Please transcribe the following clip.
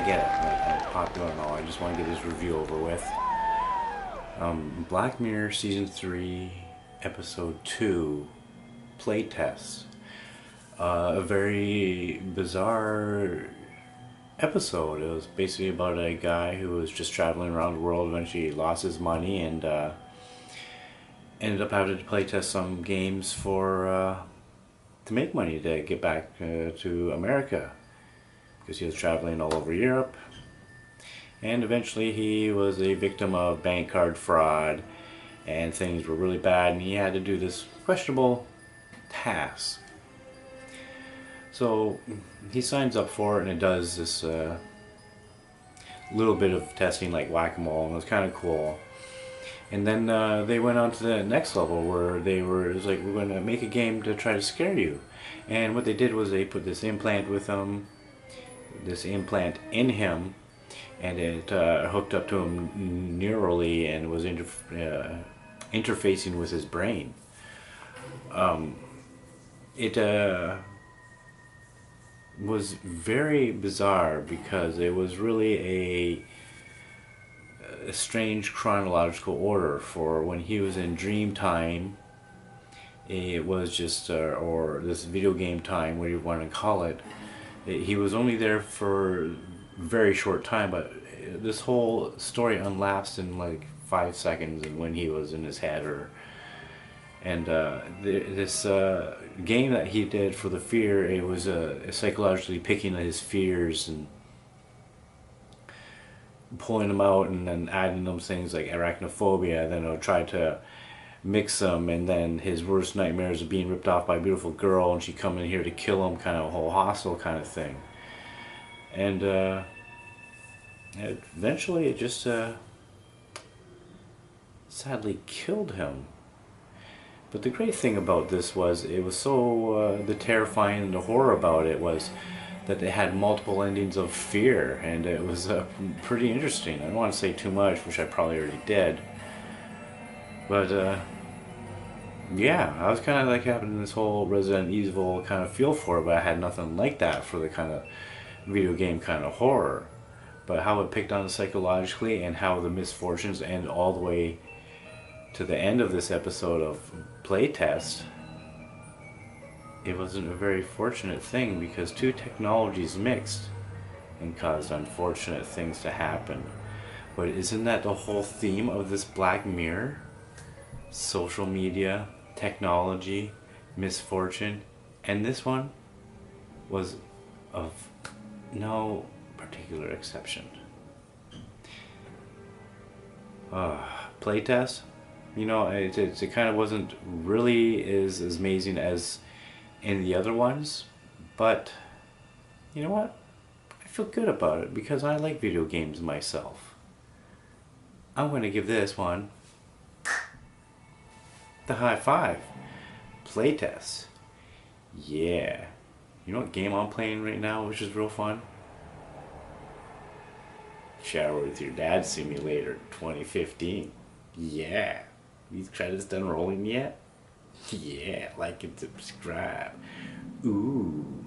get it. Like, I'm popular and all. I just want to get this review over with. Black Mirror Season 3, Episode 2, Playtest. A very bizarre episode. It was basically about a guy who was just traveling around the world. Eventually lost his money and ended up having to playtest some games for to make money to get back to America, because he was traveling all over Europe. And eventually he was a victim of bank card fraud, and things were really bad, and he had to do this questionable task. So he signs up for it, and it does this little bit of testing like whack-a-mole, and it was kind of cool. And then they went on to the next level where it was like, we're going to make a game to try to scare you. And what they did was they put this implant with him, this implant in him, and it hooked up to him neurally and was interfacing with his brain. It was very bizarre because it was really a strange chronological order. For when he was in dream time, it was just or this video game time, whatever you want to call it, he was only there for a very short time, but this whole story unlapsed in like 5 seconds and when he was in his head. This game that he did for the fear, it was psychologically picking at his fears and pulling them out and then adding them things like arachnophobia. Then he'll try to mix them, and then his worst nightmares of being ripped off by a beautiful girl and she come in here to kill him, kind of a whole hostile kind of thing. And eventually it just sadly killed him. But the great thing about this was, it was so the terrifying and the horror about it was that it had multiple endings of fear, and it was pretty interesting. I don't want to say too much, which I probably already did, but yeah, I was kind of like having this whole Resident Evil kind of feel for it, but I had nothing like that for the kind of video game kind of horror. But how it picked on it psychologically, and how the misfortunes end all the way to the end of this episode of Playtest, it wasn't a very fortunate thing, because two technologies mixed and caused unfortunate things to happen. But isn't that the whole theme of this Black Mirror? Social media, technology, misfortune, and this one was of no particular exception. Playtest, you know, it kind of wasn't really as amazing as in the other ones, but you know what? I feel good about it because I like video games myself. I'm going to give this one the high five. Playtest. Yeah. You know what game I'm playing right now, which is real fun? Shower with Your Dad Simulator 2015. Yeah. These credits done rolling yet? Yeah, like and subscribe. Ooh.